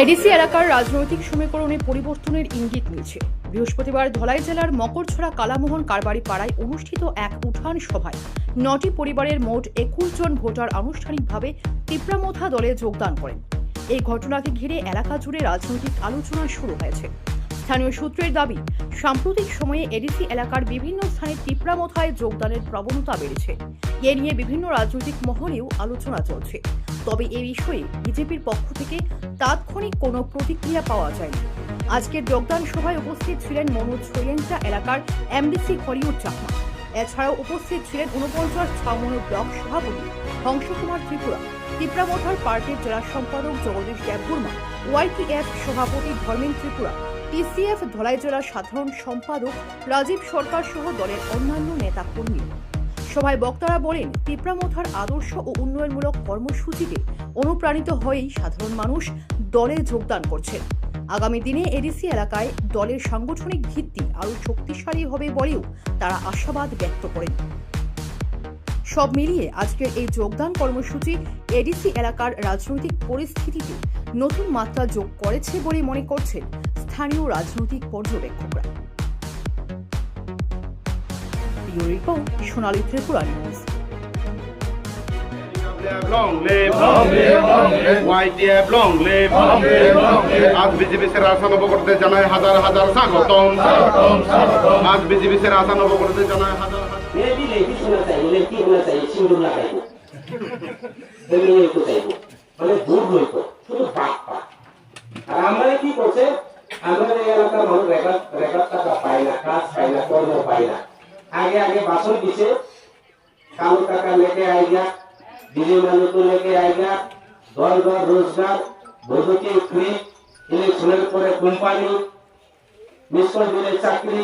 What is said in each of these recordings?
ADC এলাকার রাজনৈতিক সমীকরণে পরিবর্তনের ইঙ্গিত মিলছে। বৃহস্পতিবার ধলাই জেলার মকরছড়া কালামোহন কারবারি পাড়ায় অনুষ্ঠিত এক উঠান সভায় 9টি পরিবারের মোট 21 জন ভোটার আনুষ্ঠানিকভাবে তিপ্রামথা দলে যোগদান করেন। এই ঘটনাকে ঘিরে এলাকা জুড়ে রাজনৈতিক আলোচনা শুরু হয়েছে। স্থানীয় সূত্রের দাবি, সাম্প্রতিক সময়ে এডিসি এলাকার বিভিন্ন স্থানে তিপ্রামথায় যোগদানের প্রবণতা বেড়েছে। এ নিয়ে বিভিন্ন রাজনৈতিক মহলেও আলোচনা চলছে। তবে এই বিষয়ে বিজেপির পক্ষ থেকে তাৎক্ষণিক কোনো প্রতিক্রিয়া পাওয়া যায়নি। আজকের যোগদান সভায় উপস্থিত ছিলেন মনোজ সোয়েন্টা এলাকার এমডিসি হরিউর চাকমা। এছাড়াও উপস্থিত ছিলেন 49 ছাউমনো ব্লক সভাপতি হংসকুমার ত্রিপুরা, তিপ্রামথার পার্টির জেলা সম্পাদক জগদীশ দেববর্মা, ওয়াইটিএফ সভাপতি ধর্মেন ত্রিপুরা, টিসিএফ ধলাই জেলা সাধারণ সম্পাদক রাজীব সরকার সহ দলের অন্যান্য নেতা কর্মী। সভায় বক্তারা বলেন, তিপ্রামথার আদর্শ ও উন্নয়নমূলক কর্মসূচিতে অনুপ্রাণিত হয়েই সাধারণ মানুষ দলে যোগদান করছেন। আগামী দিনে এডিসি এলাকায় দলের সাংগঠনিক ভিত্তি আরও শক্তিশালী হবে বলেও তারা আশাবাদ ব্যক্ত করেন। সব মিলিয়ে আজকের এই যোগদান কর্মসূচি এডিসি এলাকার রাজনৈতিক পরিস্থিতিতে নতুন মাত্রা যোগ করেছে বলে মনে করছেন স্থানীয় রাজনৈতিক পর্যবেক্ষকরা। রিপোর্ট, সোনালী ত্রিপুরা নিউজ। আজ বিজেপি সেরা আশানব করতে জানায় হাজার হাজার স্বাগতম। আজ বিজেপি সেরা আশানব করতে জানায় হাজার হাজার। আমরা কি করছে, আমাদের এলাকার মানুষ রেকর্ড টাকা পায় না, কাজ পায় না, কর্ম পায় না। আগে আগে বাসন দিছে, কালো টাকা লেকে আইগা, বিজয় মানুষ লেকে আইগা, দল দল রোজগার, বৈদ্যুতিক ফ্রি, ইলেকশনের পরে কোম্পানি, মিশন দিলে চাকরি,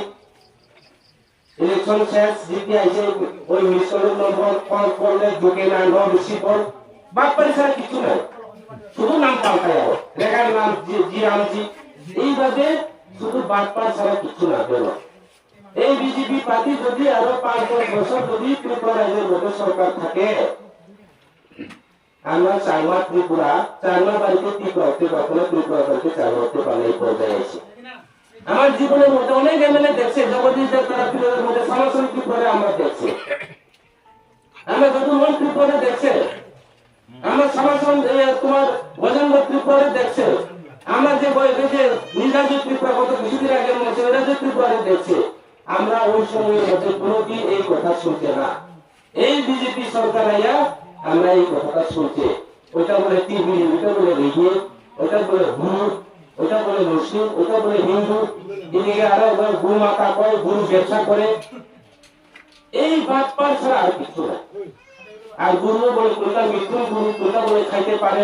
ইলেকশন শেষ জিতে আইছে, ওই মিশনের নম্বর কল করলে ঢুকে না, নন রিসিভর, বাপ্পারি ছাড়া কিছু নাই, শুধু নাম পাল্টায় রেখার নাম জি আনছি, এইভাবে শুধু বাপ্পার ছাড়া কিছু না বেরো। এই বিজেপি পার্টি যদি আরো 5-10 বছর যদি ত্রিপুরা রাজ্যের মধ্যে সরকার থাকে, আমরা চাইনা ত্রিপুরা, চাইনা বাড়িতে কখনো ত্রিপুরা বাড়িতে চাইনা হতে পারে এই পর্যায়ে এসে। আমার জীবনের মধ্যে অনেক এমএলএ দেখছে, জগদীশ দেব তারা ত্রিপুরার মধ্যে সমাসন ত্রিপুরা আমরা দেখছি, আমরা যদুমন ত্রিপুরা দেখছে, আমরা সমাসন তোমার ভজঙ্গ ত্রিপুরা দেখছে, আমরা যে নিরাজ ত্রিপুরা কত কিছুদিন আগে মধ্যে নিরাজ ত্রিপুরা দেখছে। আমরা ওই সময়ের মধ্যে কোনোদিন এই কথা শুনছে না। এই বিজেপি সরকার আইয়া আমরা এই কথাটা শুনছে, ওইটা বলে টিভি, ওইটা বলে রেডিও, ওইটা বলে ভূত, ওইটা বলে মুসলিম, ওইটা বলে হিন্দু, এদিকে আরো গুরু মাতা করে, গুরু ব্যবসা করে, এই বাটপার ছাড়া আর কিছু না। আর গুরু বলে কোনটা মৃত্যু গুরু, কোনটা বলে খাইতে পারে,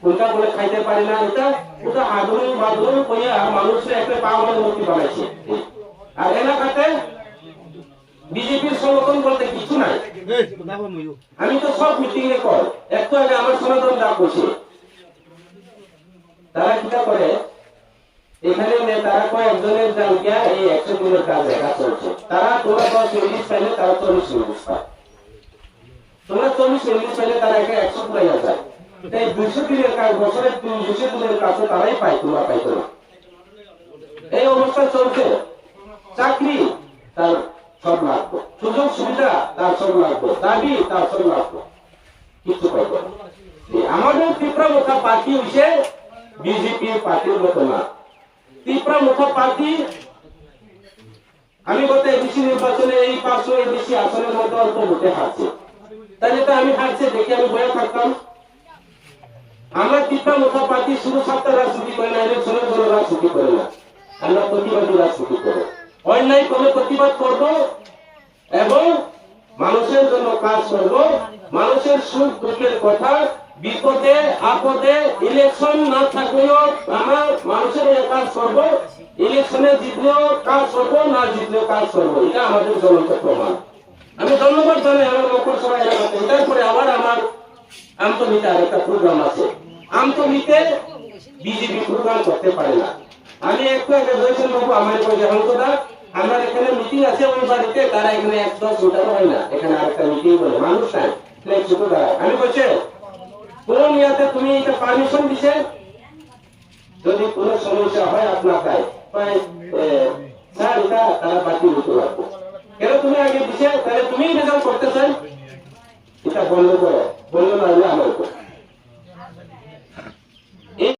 কোনটা বলে খাইতে পারে না, ওটা আধুনিক মাধ্যমে কইয়া মানুষের একটা পাওয়ার মূর্তি বানাইছে। আর এলাকাতে বিজেপির সংগঠন বলতে কিছু নাই। আমি তো সব মিটিং এ কর, একটু আগে আমার সনাতন ডাক করছি, তারা কিটা করে এখানে তারা কয়েকজনের জায়গা এই 100 দিনের কাজ দেখা চলছে। তারা তোমরা 40 পাইলে তারা 40 পায়, তোমরা 40 পাইলে তারা 100 পাইয়া যায়। তাই 200 দিনের কাজ, বছরের 200 দিনের কাজ তারাই পায়, তোমরা পাইতো না। এই অবস্থা চলছে। চাকরি তার সব লাগবে, সুযোগ সুবিধা তার সব লাগবে, দাবি তার সব লাগবে, কিছু পাইব। আমাদের তিপ্রামথা পার্টি হচ্ছে বিজেপি পার্টির মতো না। তিপ্রামথা পার্টি, আমি গত এডিসি নির্বাচনে এই 500 এডিসি আসনের মতো অল্প ভোটে হারছে, তাহলে তো আমি হারছে দেখে আমি বয়ে থাকতাম। আমরা তিপ্রামথা পার্টি শুধু সপ্তাহ রাজনীতি করে না, ইলেকশনের জন্য রাজনীতি করে না, আমরা প্রতিবাদী রাজনীতি করবো, অন্যায় করলে প্রতিবাদ করব এবং মানুষের জন্য কাজ করব। মানুষের সুখ দুঃখের কথা, বিপদে আপদে ইলেকশন না থাকলেও আমরা মানুষের কাজ করব, ইলেকশনে জিতলেও কাজ করব, না জিতলেও কাজ করব, এটা আমাদের জ্বলন্ত প্রমাণ। আমি ধন্যবাদ জানাই আমার মকরছড়া এলাকাতে। তারপরে আবার আমার আমতলিতে আরেকটা প্রোগ্রাম আছে। আমতলিতে বিজেপি প্রোগ্রাম করতে পারে না। আমি একটু আগে বলেছেন বাবু আমার হংসদা, আমার এখানে মিটিং আছে ওই বাড়িতে, তারা এখানে 1-10 মিটার হয় না, এখানে আরেকটা মিটিং বলে মানুষ নাই, শুধু দাঁড়ায় আমি বলছি কোন ইয়াতে তুমি এটা পারমিশন দিছে যদি কোনো সমস্যা হয় আপনার তাই স্যার এটা তারা বাতিল হতে পারবো কেন তুমি আগে দিছে তাহলে তুমি রেজাল্ট করতে চাই এটা বন্ধ করো